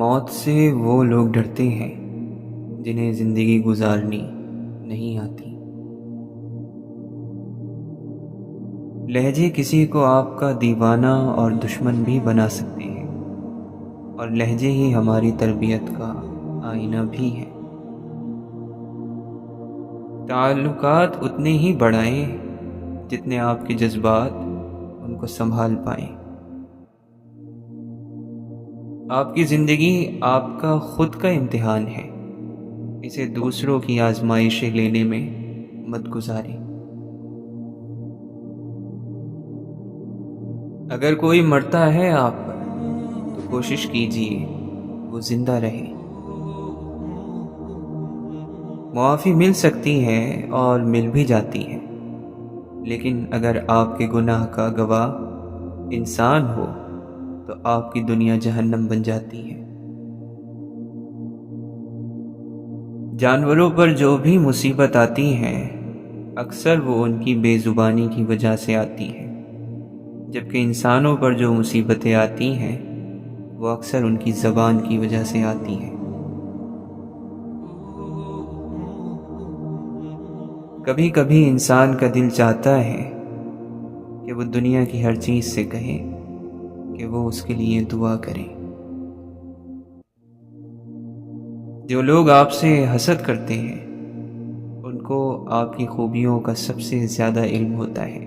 موت سے وہ لوگ ڈرتے ہیں جنہیں زندگی گزارنی نہیں آتی۔ لہجے کسی کو آپ کا دیوانہ اور دشمن بھی بنا سکتے ہیں، اور لہجے ہی ہماری تربیت کا آئینہ بھی ہے۔ تعلقات اتنے ہی بڑھائیں جتنے آپ کے جذبات ان کو سنبھال پائیں۔ آپ کی زندگی آپ کا خود کا امتحان ہے، اسے دوسروں کی آزمائشیں لینے میں مت گزاریں۔ اگر کوئی مرتا ہے آپ پر تو کوشش کیجیے وہ زندہ رہے۔ معافی مل سکتی ہے اور مل بھی جاتی ہے، لیکن اگر آپ کے گناہ کا گواہ انسان ہو تو آپ کی دنیا جہنم بن جاتی ہے۔ جانوروں پر جو بھی مصیبت آتی ہے اکثر وہ ان کی بے زبانی کی وجہ سے آتی ہے، جبکہ انسانوں پر جو مصیبتیں آتی ہیں وہ اکثر ان کی زبان کی وجہ سے آتی ہیں۔ کبھی کبھی انسان کا دل چاہتا ہے کہ وہ دنیا کی ہر چیز سے کہے کہ وہ اس کے لیے دعا کرے۔ جو لوگ آپ سے حسد کرتے ہیں ان کو آپ کی خوبیوں کا سب سے زیادہ علم ہوتا ہے۔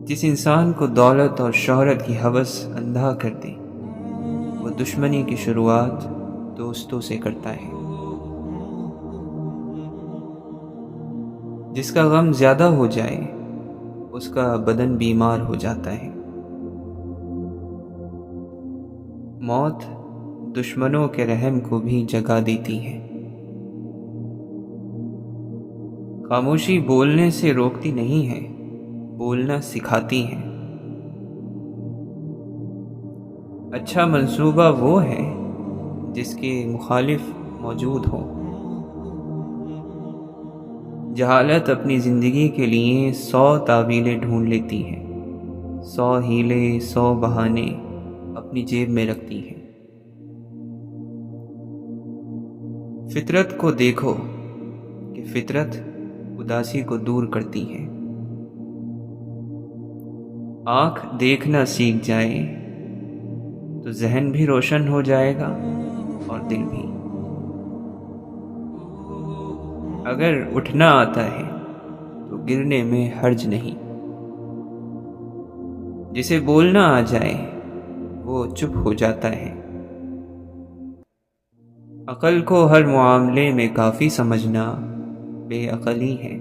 جس انسان کو دولت اور شہرت کی ہوس اندھا کر دے وہ دشمنی کی شروعات دوستوں سے کرتا ہے۔ جس کا غم زیادہ ہو جائے اس کا بدن بیمار ہو جاتا ہے۔ موت دشمنوں کے رحم کو بھی جگا دیتی ہے۔ خاموشی بولنے سے روکتی نہیں ہے، بولنا سکھاتی ہے۔ اچھا منصوبہ وہ ہے جس کے مخالف موجود ہو۔ جہالت اپنی زندگی کے لیے 100 تعویلیں ڈھونڈ لیتی ہے، 100 ہیلے 100 بہانے اپنی جیب میں رکھتی ہے۔ فطرت کو دیکھو کہ فطرت اداسی کو دور کرتی ہے۔ آنکھ دیکھنا سیکھ جائے تو ذہن بھی روشن ہو جائے گا اور دل بھی۔ اگر اٹھنا آتا ہے تو گرنے میں حرج نہیں۔ جسے بولنا آ جائے وہ چپ ہو جاتا ہے۔ عقل کو ہر معاملے میں کافی سمجھنا بے عقلی ہے۔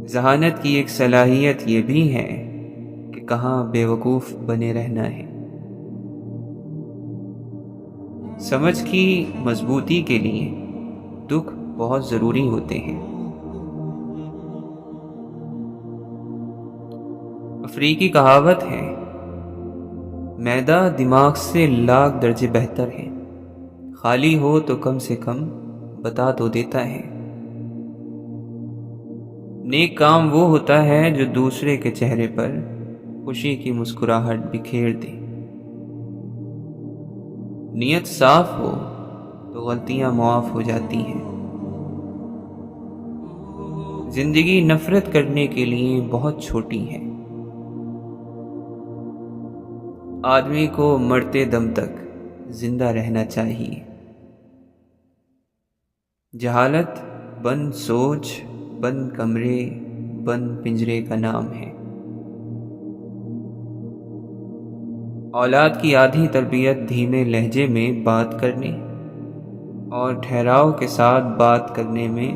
ذہانت کی ایک صلاحیت یہ بھی ہے کہ کہاں بے وقوف بنے رہنا ہے۔ سمجھ کی مضبوطی کے لیے دکھ بہت ضروری ہوتے ہیں۔ افریقی کہاوت ہے، میدہ دماغ سے لاکھ درجے بہتر ہے، خالی ہو تو کم سے کم بتا تو دیتا ہے۔ نیک کام وہ ہوتا ہے جو دوسرے کے چہرے پر خوشی کی مسکراہٹ بکھیر دے۔ نیت صاف ہو تو غلطیاں معاف ہو جاتی ہیں۔ زندگی نفرت کرنے کے لیے بہت چھوٹی ہے۔ آدمی کو مرتے دم تک زندہ رہنا چاہیے۔ جہالت بند سوچ، بند کمرے، بند پنجرے کا نام ہے۔ اولاد کی آدھی تربیت دھیمے لہجے میں بات کرنے اور ٹھہراؤ کے ساتھ بات کرنے میں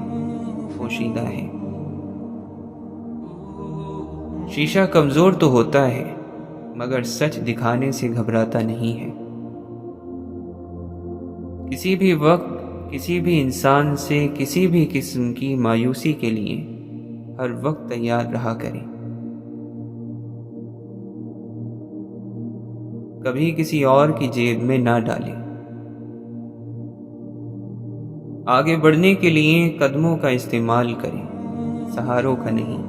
پوشیدہ ہے۔ شیشہ کمزور تو ہوتا ہے مگر سچ دکھانے سے گھبراتا نہیں ہے۔ کسی بھی وقت کسی بھی انسان سے کسی بھی قسم کی مایوسی کے لیے ہر وقت تیار رہا کریں۔ کبھی کسی اور کی جیب میں نہ ڈالیں۔ آگے بڑھنے کے لیے قدموں کا استعمال کریں، سہاروں کا نہیں۔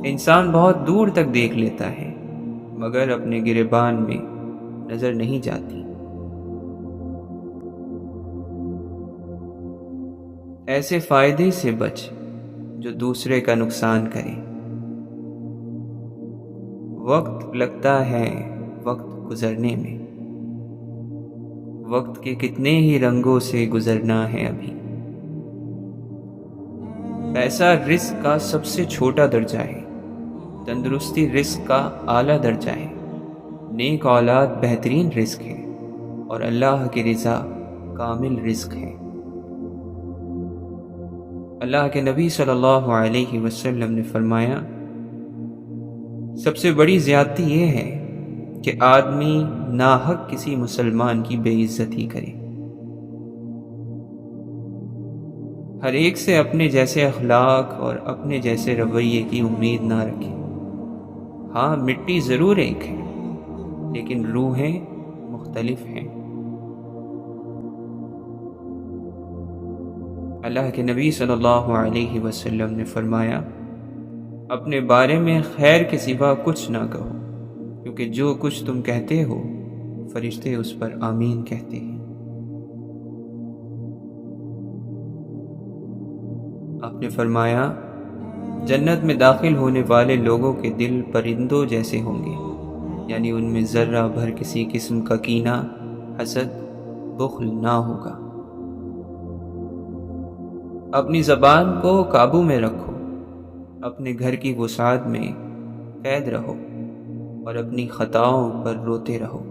انسان بہت دور تک دیکھ لیتا ہے مگر اپنے گریبان میں نظر نہیں جاتی۔ ایسے فائدے سے بچ جو دوسرے کا نقصان کرے۔ وقت لگتا ہے وقت گزرنے میں، وقت کے کتنے ہی رنگوں سے گزرنا ہے ابھی۔ پیسہ رزق کا سب سے چھوٹا درجہ ہے، تندرستی رزق کا اعلیٰ درجہ ہے، نیک اولاد بہترین رزق ہے، اور اللہ کی رضا کامل رزق ہے۔ اللہ کے نبی صلی اللہ علیہ وسلم نے فرمایا، سب سے بڑی زیادتی یہ ہے کہ آدمی ناحق کسی مسلمان کی بے عزتی کرے۔ ہر ایک سے اپنے جیسے اخلاق اور اپنے جیسے رویے کی امید نہ رکھے۔ ہاں، مٹی ضرور ایک ہے لیکن روحیں مختلف ہیں۔ اللہ کے نبی صلی اللہ علیہ وسلم نے فرمایا، اپنے بارے میں خیر کے سوا کچھ نہ کہو، کیونکہ جو کچھ تم کہتے ہو فرشتے اس پر آمین کہتے ہیں۔ آپ نے فرمایا، جنت میں داخل ہونے والے لوگوں کے دل پرندوں جیسے ہوں گے، یعنی ان میں ذرہ بھر کسی قسم کا کینہ، حسد، بخل نہ ہوگا۔ اپنی زبان کو قابو میں رکھو، اپنے گھر کی وسعت میں قید رہو اور اپنی خطاؤں پر روتے رہو۔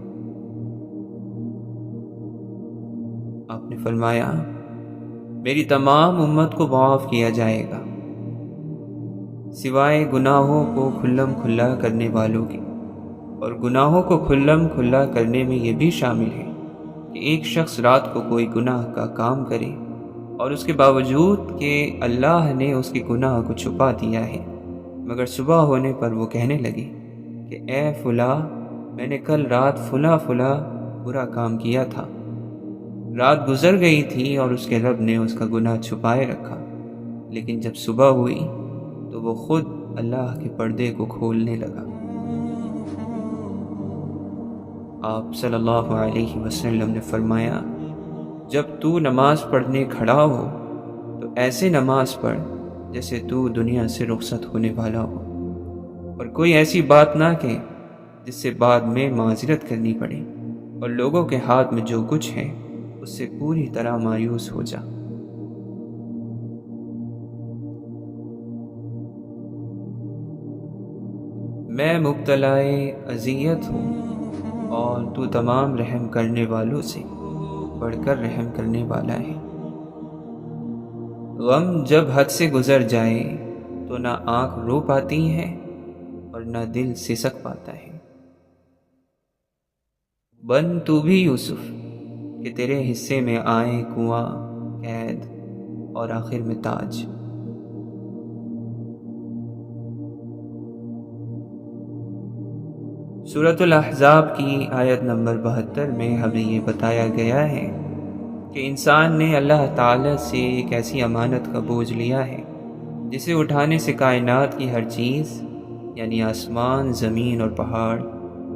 آپ نے فرمایا، میری تمام امت کو معاف کیا جائے گا سوائے گناہوں کو کھلم کھلا کرنے والوں کے، اور گناہوں کو کھلم کھلا کرنے میں یہ بھی شامل ہے کہ ایک شخص رات کو کوئی گناہ کا کام کرے اور اس کے باوجود کہ اللہ نے اس کے گناہ کو چھپا دیا ہے، مگر صبح ہونے پر وہ کہنے لگے کہ اے فلاں، میں نے کل رات فلاں برا کام کیا تھا۔ رات گزر گئی تھی اور اس کے رب نے اس کا گناہ چھپائے رکھا، لیکن جب صبح ہوئی تو وہ خود اللہ کے پردے کو کھولنے لگا۔ آپ صلی اللہ علیہ وسلم نے فرمایا، جب تو نماز پڑھنے کھڑا ہو تو ایسے نماز پڑھ جیسے تو دنیا سے رخصت ہونے والا ہو، اور کوئی ایسی بات نہ کہ جس سے بعد میں معذرت کرنی پڑے، اور لوگوں کے ہاتھ میں جو کچھ ہے اس سے پوری طرح مایوس ہو جا۔ میں مبتلائے اذیت ہوں اور تو تمام رحم کرنے والوں سے بڑھ کر رحم کرنے والا ہے۔ غم جب حد سے گزر جائے تو نہ آنکھ رو پاتی ہے اور نہ دل سسک پاتا ہے۔ بن تو بھی یوسف کہ تیرے حصے میں آئے کنواں، قید اور آخر میں تاج۔ سورۃ الاحزاب کی آیت نمبر 72 میں ہمیں یہ بتایا گیا ہے کہ انسان نے اللہ تعالی سے ایک ایسی امانت کا بوجھ لیا ہے جسے اٹھانے سے کائنات کی ہر چیز یعنی آسمان، زمین اور پہاڑ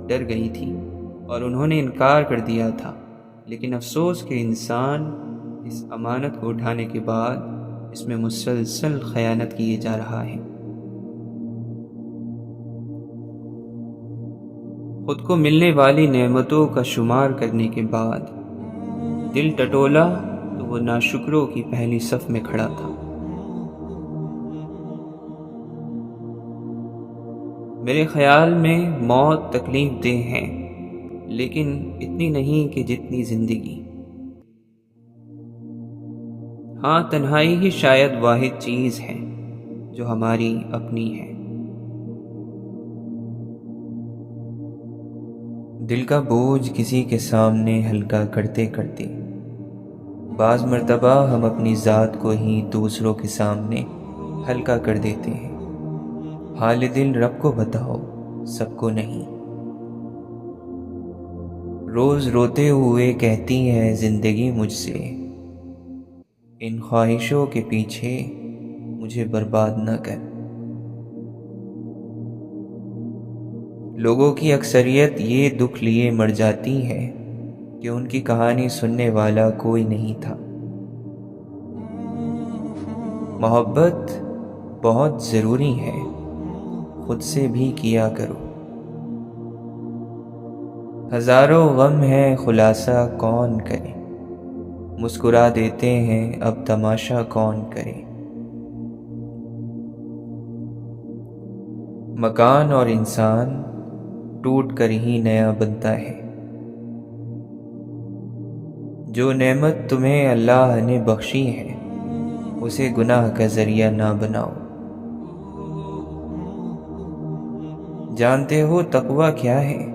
ڈر گئی تھی اور انہوں نے انکار کر دیا تھا، لیکن افسوس کہ انسان اس امانت کو اٹھانے کے بعد اس میں مسلسل خیانت کیے جا رہا ہے۔ خود کو ملنے والی نعمتوں کا شمار کرنے کے بعد دل ٹٹولا تو وہ ناشکروں کی پہلی صف میں کھڑا تھا۔ میرے خیال میں موت تکلیف دہ ہے، لیکن اتنی نہیں کہ جتنی زندگی۔ ہاں، تنہائی ہی شاید واحد چیز ہے جو ہماری اپنی ہے۔ دل کا بوجھ کسی کے سامنے ہلکا کرتے کرتے بعض مرتبہ ہم اپنی ذات کو ہی دوسروں کے سامنے ہلکا کر دیتے ہیں۔ حال دل رب کو بتاؤ، سب کو نہیں۔ روز روتے ہوئے کہتی ہے زندگی مجھ سے، ان خواہشوں کے پیچھے مجھے برباد نہ کر۔ لوگوں کی اکثریت یہ دکھ لیے مر جاتی ہے کہ ان کی کہانی سننے والا کوئی نہیں تھا۔ محبت بہت ضروری ہے، خود سے بھی کیا کرو۔ ہزاروں غم ہے خلاصہ کون کرے، مسکرا دیتے ہیں اب تماشا کون کرے۔ مکان اور انسان ٹوٹ کر ہی نیا بنتا ہے۔ جو نعمت تمہیں اللہ نے بخشی ہے اسے گناہ کا ذریعہ نہ بناؤ۔ جانتے ہو تقویٰ کیا ہے؟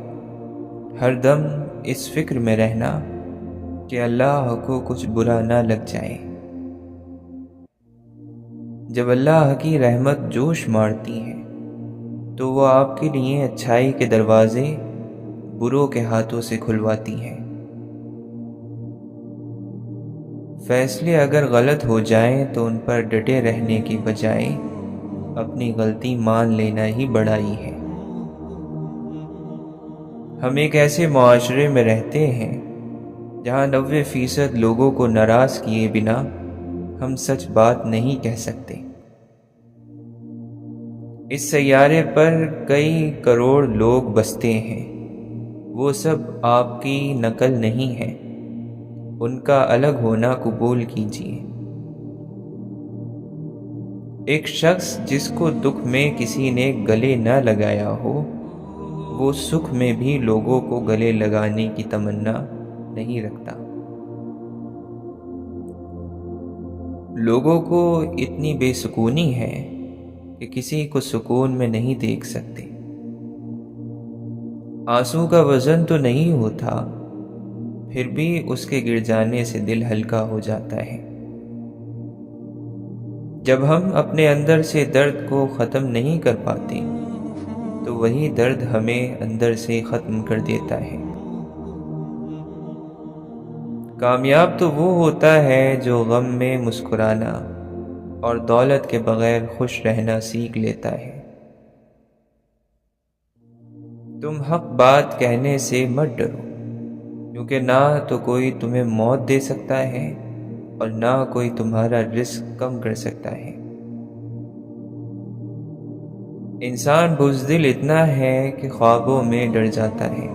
ہر دم اس فکر میں رہنا کہ اللہ کو کچھ برا نہ لگ جائے۔ جب اللہ کی رحمت جوش مارتی ہے تو وہ آپ کے لیے اچھائی کے دروازے بروں کے ہاتھوں سے کھلواتی ہے۔ فیصلے اگر غلط ہو جائیں تو ان پر ڈٹے رہنے کی بجائے اپنی غلطی مان لینا ہی بڑائی ہے۔ ہم ایک ایسے معاشرے میں رہتے ہیں جہاں 90% لوگوں کو ناراض کیے بنا ہم سچ بات نہیں کہہ سکتے۔ اس سیارے پر کئی کروڑ لوگ بستے ہیں، وہ سب آپ کی نقل نہیں ہیں، ان کا الگ ہونا قبول کیجیے۔ ایک شخص جس کو دکھ میں کسی نے گلے نہ لگایا ہو وہ سکھ میں بھی لوگوں کو گلے لگانے کی تمنا نہیں رکھتا۔ لوگوں کو اتنی بے سکونی ہے کہ کسی کو سکون میں نہیں دیکھ سکتے۔ آنسو کا وزن تو نہیں ہوتا، پھر بھی اس کے گر جانے سے دل ہلکا ہو جاتا ہے۔ جب ہم اپنے اندر سے درد کو ختم نہیں کر پاتے تو وہی درد ہمیں اندر سے ختم کر دیتا ہے۔ کامیاب تو وہ ہوتا ہے جو غم میں مسکرانا اور دولت کے بغیر خوش رہنا سیکھ لیتا ہے۔ تم حق بات کہنے سے مت ڈرو، کیونکہ نہ تو کوئی تمہیں موت دے سکتا ہے اور نہ کوئی تمہارا رزق کم کر سکتا ہے۔ انسان بزدل اتنا ہے کہ خوابوں میں ڈر جاتا ہے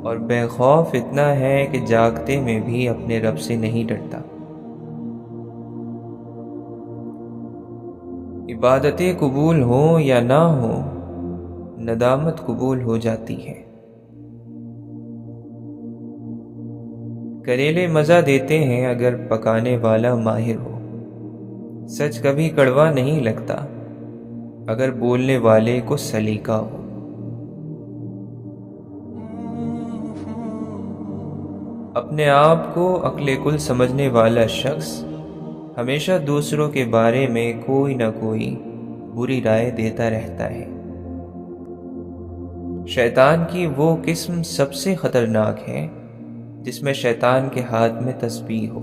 اور بے خوف اتنا ہے کہ جاگتے میں بھی اپنے رب سے نہیں ڈرتا۔ عبادتیں قبول ہوں یا نہ ہوں، ندامت قبول ہو جاتی ہے۔ کریلے مزہ دیتے ہیں اگر پکانے والا ماہر ہو، سچ کبھی کڑوا نہیں لگتا اگر بولنے والے کو سلیقہ ہو۔ اپنے آپ کو عقل کل سمجھنے والا شخص ہمیشہ دوسروں کے بارے میں کوئی نہ کوئی بری رائے دیتا رہتا ہے۔ شیطان کی وہ قسم سب سے خطرناک ہے جس میں شیطان کے ہاتھ میں تسبیح ہو۔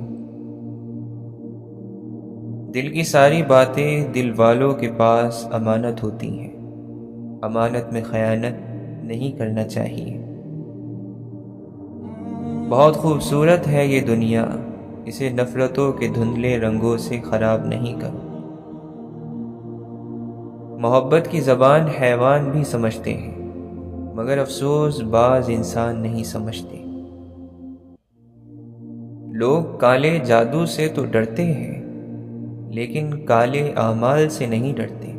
دل کی ساری باتیں دل والوں کے پاس امانت ہوتی ہیں، امانت میں خیانت نہیں کرنا چاہیے۔ بہت خوبصورت ہے یہ دنیا، اسے نفرتوں کے دھندلے رنگوں سے خراب نہیں کرو۔ محبت کی زبان حیوان بھی سمجھتے ہیں مگر افسوس بعض انسان نہیں سمجھتے۔ لوگ کالے جادو سے تو ڈرتے ہیں لیکن کالے اعمال سے نہیں ڈرتے۔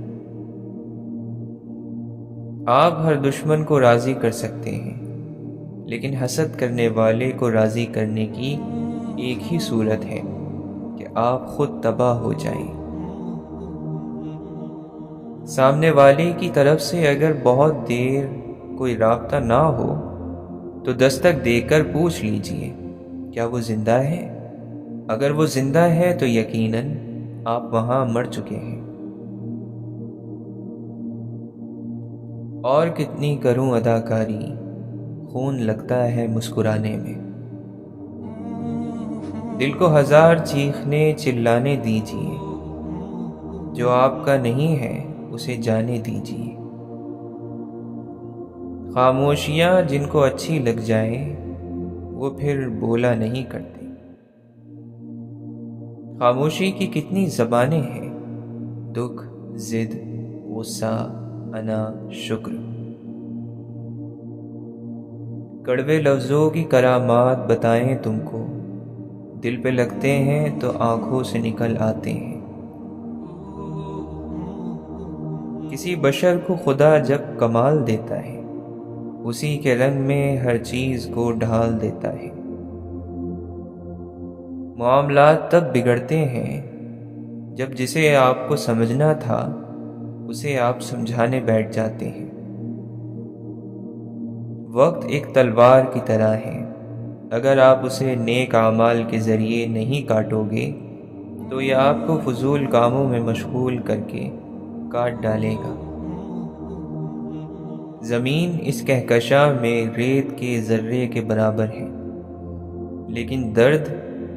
آپ ہر دشمن کو راضی کر سکتے ہیں لیکن حسد کرنے والے کو راضی کرنے کی ایک ہی صورت ہے کہ آپ خود تباہ ہو جائیں۔ سامنے والے کی طرف سے اگر بہت دیر کوئی رابطہ نہ ہو تو دستک دے کر پوچھ لیجئے کیا وہ زندہ ہے؟ اگر وہ زندہ ہے تو یقیناً آپ وہاں مر چکے ہیں۔ اور کتنی کروں اداکاری، خون لگتا ہے مسکرانے میں۔ دل کو ہزار چیخنے چلانے دیجیے، جو آپ کا نہیں ہے اسے جانے دیجیے۔ خاموشیاں جن کو اچھی لگ جائیں وہ پھر بولا نہیں کرتے۔ خاموشی کی کتنی زبانیں ہیں، دکھ، ضد، غصہ، انا، شکر۔ کڑوے لفظوں کی کرامات بتائیں تم کو، دل پہ لگتے ہیں تو آنکھوں سے نکل آتے ہیں۔ کسی بشر کو خدا جب کمال دیتا ہے، اسی کے رنگ میں ہر چیز کو ڈھال دیتا ہے۔ معاملات تب بگڑتے ہیں جب جسے آپ کو سمجھنا تھا اسے آپ سمجھانے بیٹھ جاتے ہیں۔ وقت ایک تلوار کی طرح ہے، اگر آپ اسے نیک اعمال کے ذریعے نہیں کاٹو گے تو یہ آپ کو فضول کاموں میں مشغول کر کے کاٹ ڈالے گا۔ زمین اس کہکشاں میں ریت کے ذرے کے برابر ہے، لیکن درد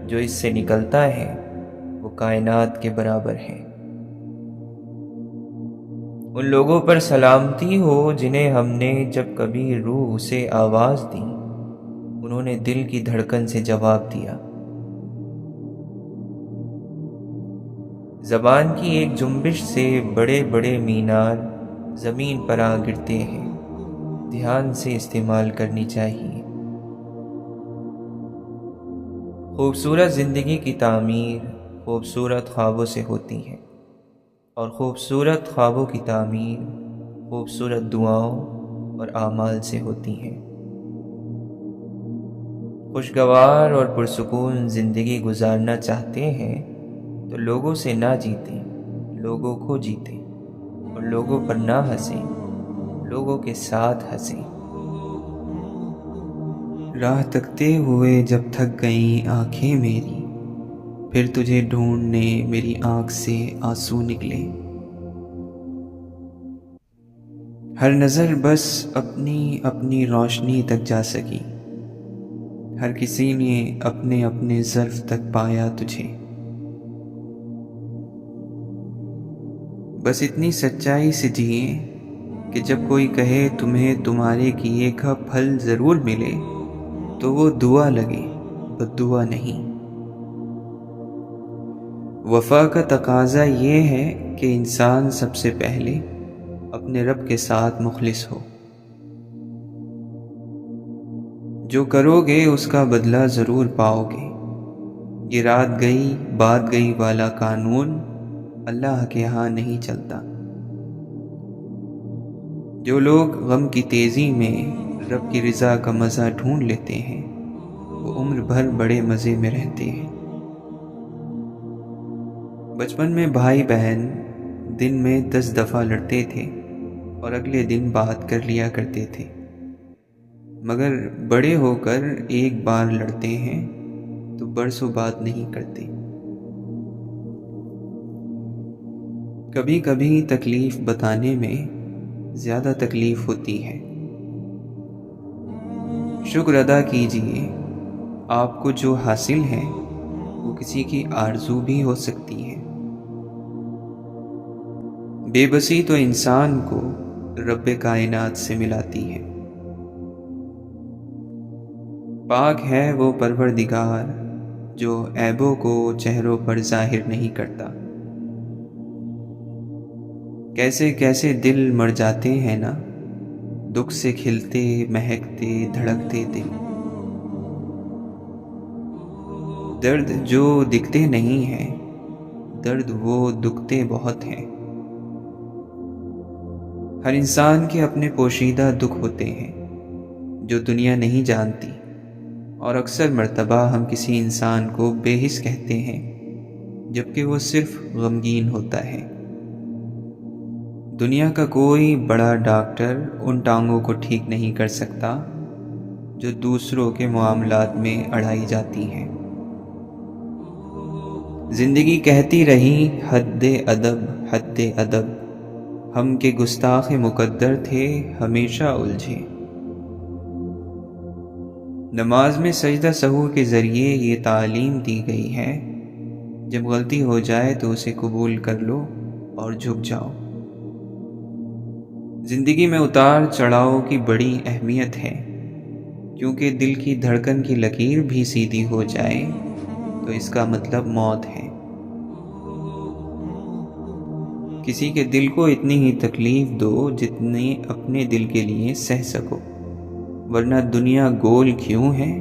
جو اس سے نکلتا ہے وہ کائنات کے برابر ہے۔ ان لوگوں پر سلامتی ہو جنہیں ہم نے جب کبھی روح سے آواز دی انہوں نے دل کی دھڑکن سے جواب دیا۔ زبان کی ایک جنبش سے بڑے بڑے مینار زمین پر آ گرتے ہیں، دھیان سے استعمال کرنی چاہیے۔ خوبصورت زندگی کی تعمیر خوبصورت خوابوں سے ہوتی ہے، اور خوبصورت خوابوں کی تعمیر خوبصورت دعاؤں اور اعمال سے ہوتی ہے۔ خوشگوار اور پرسکون زندگی گزارنا چاہتے ہیں تو لوگوں سے نہ جیتیں، لوگوں کو جیتیں، اور لوگوں پر نہ ہنسیں، لوگوں کے ساتھ ہنسیں۔ راہ تکتے ہوئے جب تھک گئیں آنکھیں میری، پھر تجھے ڈھونڈنے میری آنکھ سے آنسو نکلے۔ ہر نظر بس اپنی اپنی روشنی تک جا سکی، ہر کسی نے اپنے اپنے ظرف تک پایا تجھے۔ بس اتنی سچائی سے جئیں کہ جب کوئی کہے تمہیں تمہارے کیے کا پھل ضرور ملے تو وہ دعا لگے، بد دعا نہیں۔ وفا کا تقاضا یہ ہے کہ انسان سب سے پہلے اپنے رب کے ساتھ مخلص ہو۔ جو کرو گے اس کا بدلہ ضرور پاؤ گے۔ یہ رات گئی بات گئی والا قانون اللہ کے ہاں نہیں چلتا۔ جو لوگ غم کی تیزی میں رب کی رضا کا مزہ ڈھونڈ لیتے ہیں وہ عمر بھر بڑے مزے میں رہتے ہیں۔ بچپن میں بھائی بہن دن میں 10 دفعہ لڑتے تھے اور اگلے دن بات کر لیا کرتے تھے، مگر بڑے ہو کر ایک بار لڑتے ہیں تو برسوں بات نہیں کرتے۔ کبھی کبھی تکلیف بتانے میں زیادہ تکلیف ہوتی ہے۔ شکر ادا کیجئے، آپ کو جو حاصل ہے وہ کسی کی آرزو بھی ہو سکتی ہے۔ بے بسی تو انسان کو رب کائنات سے ملاتی ہے۔ پاک ہے وہ پروردگار جو عیبوں کو چہروں پر ظاہر نہیں کرتا۔ کیسے کیسے دل مر جاتے ہیں نا، دکھ سے کھلتے مہکتے دھڑکتے دل۔ درد جو دکھتے نہیں ہیں، درد وہ دکھتے بہت ہیں۔ ہر انسان کے اپنے پوشیدہ دکھ ہوتے ہیں جو دنیا نہیں جانتی، اور اکثر مرتبہ ہم کسی انسان کو بے حس کہتے ہیں جبکہ وہ صرف غمگین ہوتا ہے۔ دنیا کا کوئی بڑا ڈاکٹر ان ٹانگوں کو ٹھیک نہیں کر سکتا جو دوسروں کے معاملات میں اڑائی جاتی ہیں۔ زندگی کہتی رہی حد ادب حد ادب، ہم کے گستاخ مقدر تھے ہمیشہ الجھے۔ نماز میں سجدہ سہو کے ذریعے یہ تعلیم دی گئی ہے، جب غلطی ہو جائے تو اسے قبول کر لو اور جھک جاؤ۔ زندگی میں اتار چڑھاؤ کی بڑی اہمیت ہے، کیونکہ دل کی دھڑکن کی لکیر بھی سیدھی ہو جائے تو اس کا مطلب موت ہے۔ کسی کے دل کو اتنی ہی تکلیف دو جتنی اپنے دل کے لیے سہ سکو، ورنہ دنیا گول کیوں ہے،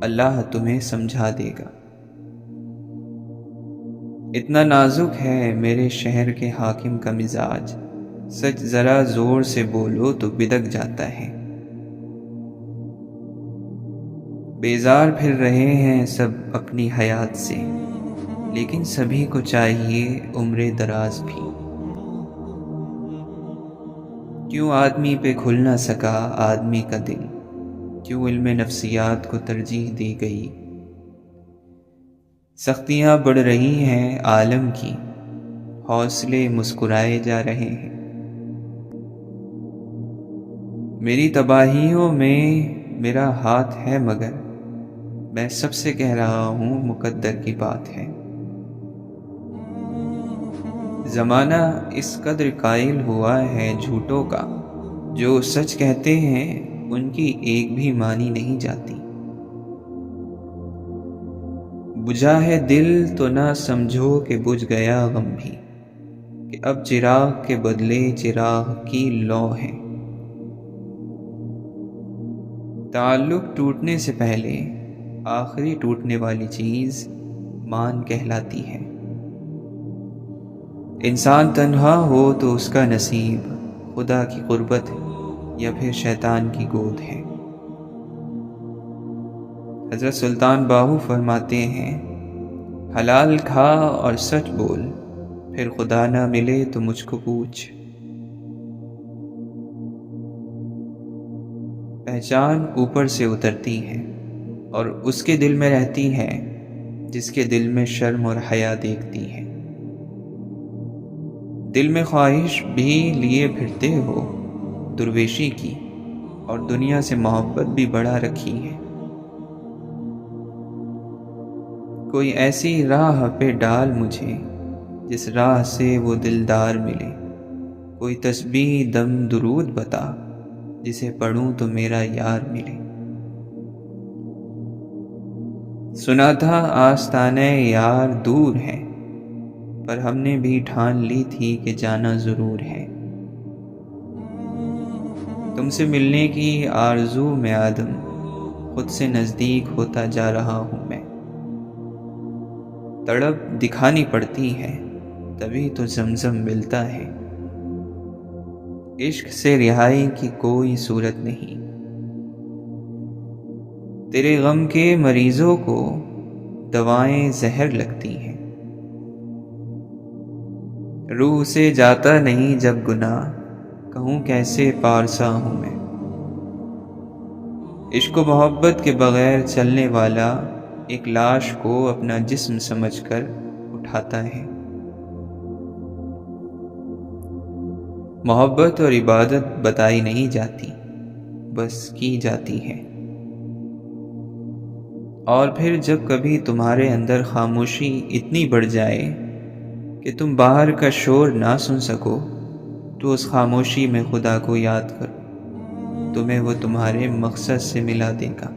اللہ تمہیں سمجھا دے گا۔ اتنا نازک ہے میرے شہر کے حاکم کا مزاج، سچ ذرا زور سے بولو تو بدک جاتا ہے۔ بیزار پھر رہے ہیں سب اپنی حیات سے، لیکن سبھی کو چاہیے عمر دراز بھی۔ کیوں آدمی پہ کھل نہ سکا آدمی کا دل، کیوں علم نفسیات کو ترجیح دی گئی۔ سختیاں بڑھ رہی ہیں عالم کی، حوصلے مسکرائے جا رہے ہیں۔ میری تباہیوں میں میرا ہاتھ ہے، مگر میں سب سے کہہ رہا ہوں مقدر کی بات ہے۔ زمانہ اس قدر قائل ہوا ہے جھوٹوں کا، جو سچ کہتے ہیں ان کی ایک بھی مانی نہیں جاتی۔ بجھا ہے دل تو نہ سمجھو کہ بجھ گیا غم بھی، کہ اب چراغ کے بدلے چراغ کی لو ہے۔ تعلق ٹوٹنے سے پہلے آخری ٹوٹنے والی چیز مان کہلاتی ہے۔ انسان تنہا ہو تو اس کا نصیب خدا کی قربت یا پھر شیطان کی گود ہے۔ حضرت سلطان باہو فرماتے ہیں، حلال کھا اور سچ بول، پھر خدا نہ ملے تو مجھ کو پوچھ۔ پہچان اوپر سے اترتی ہے اور اس کے دل میں رہتی ہے جس کے دل میں شرم اور حیا دیکھتی ہے۔ دل میں خواہش بھی لیے پھرتے ہو درویشی کی، اور دنیا سے محبت بھی بڑھا رکھی ہے۔ کوئی ایسی راہ پہ ڈال مجھے جس راہ سے وہ دلدار ملے، کوئی تسبیح دم درود بتا جسے پڑھوں تو میرا یار ملے۔ سنا تھا آستانہ یار دور ہے، پر ہم نے بھی ٹھان لی تھی کہ جانا ضرور ہے۔ تم سے ملنے کی آرزو میں آدم، خود سے نزدیک ہوتا جا رہا ہوں میں۔ تڑپ دکھانی پڑتی ہے تبھی تو زمزم ملتا ہے۔ عشق سے رہائی کی کوئی صورت نہیں، تیرے غم کے مریضوں کو دوائیں زہر لگتی ہیں۔ روح سے جاتا نہیں جب گناہ، کہوں کیسے پارسا ہوں میں۔ عشق و محبت کے بغیر چلنے والا ایک لاش کو اپنا جسم سمجھ کر اٹھاتا ہے۔ محبت اور عبادت بتائی نہیں جاتی، بس کی جاتی ہے۔ اور پھر جب کبھی تمہارے اندر خاموشی اتنی بڑھ جائے کہ تم باہر کا شور نہ سن سکو، تو اس خاموشی میں خدا کو یاد کرو، تمہیں وہ تمہارے مقصد سے ملا دے گا۔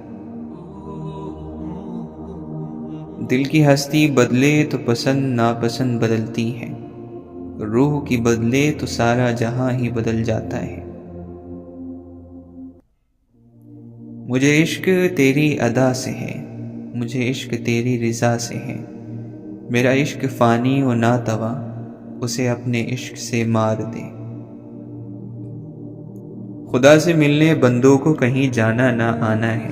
دل کی ہستی بدلے تو پسند ناپسند بدلتی ہے، روح کی بدلے تو سارا جہاں ہی بدل جاتا ہے۔ مجھے عشق تیری ادا سے ہے، مجھے عشق تیری رضا سے ہے۔ میرا عشق فانی و ناتوا، اسے اپنے عشق سے مار دے۔ خدا سے ملنے بندوں کو کہیں جانا نہ آنا ہے،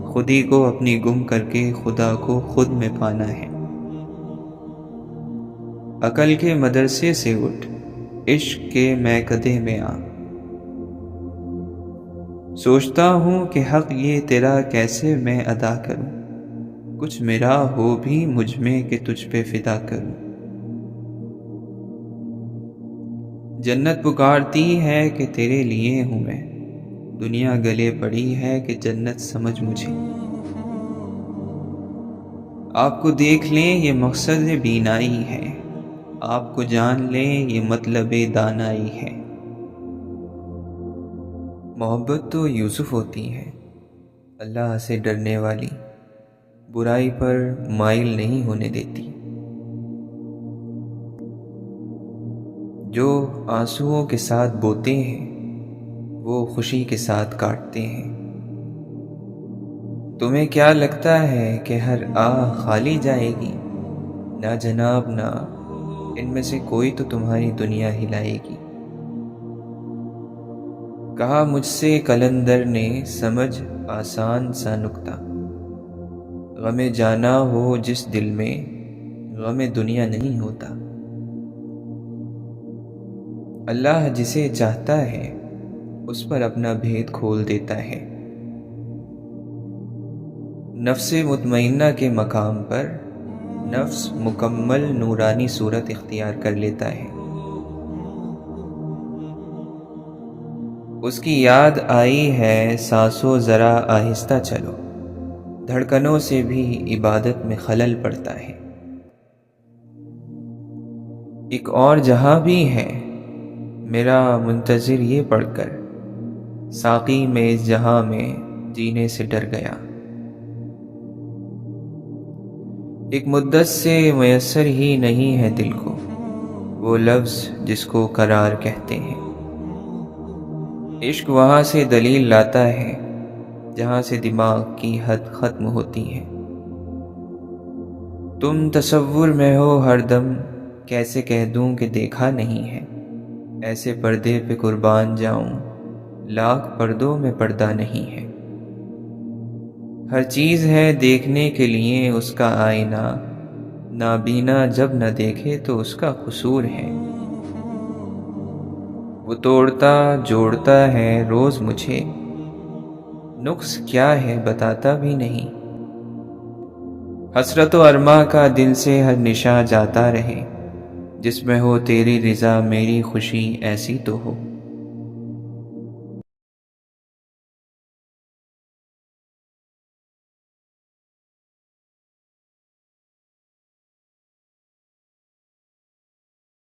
خود ہی کو اپنی گم کر کے خدا کو خود میں پانا ہے۔ عقل کے مدرسے سے اٹھ، عشق کے میکدے میں آ۔ سوچتا ہوں کہ حق یہ تیرا کیسے میں ادا کروں، کچھ میرا ہو بھی مجھ میں کہ تجھ پہ فدا کروں۔ جنت پکارتی ہے کہ تیرے لیے ہوں میں، دنیا گلے پڑی ہے کہ جنت سمجھ مجھے۔ آپ کو دیکھ لیں یہ مقصد بینائی ہے، آپ کو جان لیں یہ مطلب دانائی ہے۔ محبت تو یوسف ہوتی ہے، اللہ سے ڈرنے والی، برائی پر مائل نہیں ہونے دیتی، جو آنسوؤں کے ساتھ بوتے ہیں وہ خوشی کے ساتھ کاٹتے ہیں۔ تمہیں کیا لگتا ہے کہ ہر آہ خالی جائے گی؟ نہ جناب نہ، ان میں سے کوئی تو تمہاری دنیا ہلائے گی۔ کہا مجھ سے قلندر نے سمجھ آسان سا نکتہ، غم جانا ہو جس دل میں غم دنیا نہیں ہوتا۔ اللہ جسے چاہتا ہے اس پر اپنا بھید کھول دیتا ہے۔ نفس مطمئنہ کے مقام پر نفس مکمل نورانی صورت اختیار کر لیتا ہے۔ اس کی یاد آئی ہے سانسوں ذرا آہستہ چلو، دھڑکنوں سے بھی عبادت میں خلل پڑتا ہے۔ ایک اور جہاں بھی ہے میرا منتظر یہ پڑھ کر، ساقی میں اس جہاں میں جینے سے ڈر گیا۔ ایک مدت سے میسر ہی نہیں ہے دل کو وہ لفظ جس کو قرار کہتے ہیں۔ عشق وہاں سے دلیل لاتا ہے جہاں سے دماغ کی حد ختم ہوتی ہے۔ تم تصور میں ہو ہر دم، کیسے کہہ دوں کہ دیکھا نہیں ہے؟ ایسے پردے پہ قربان جاؤں، لاکھ پردوں میں پردہ نہیں ہے۔ ہر چیز ہے دیکھنے کے لیے اس کا آئینہ، نابینا جب نہ دیکھے تو اس کا قصور ہے۔ وہ توڑتا جوڑتا ہے روز مجھے، نقص کیا ہے بتاتا بھی نہیں۔ حسرت و ارماں کا دل سے ہر نشاں جاتا رہے، جس میں ہو تیری رضا میری خوشی ایسی تو ہو۔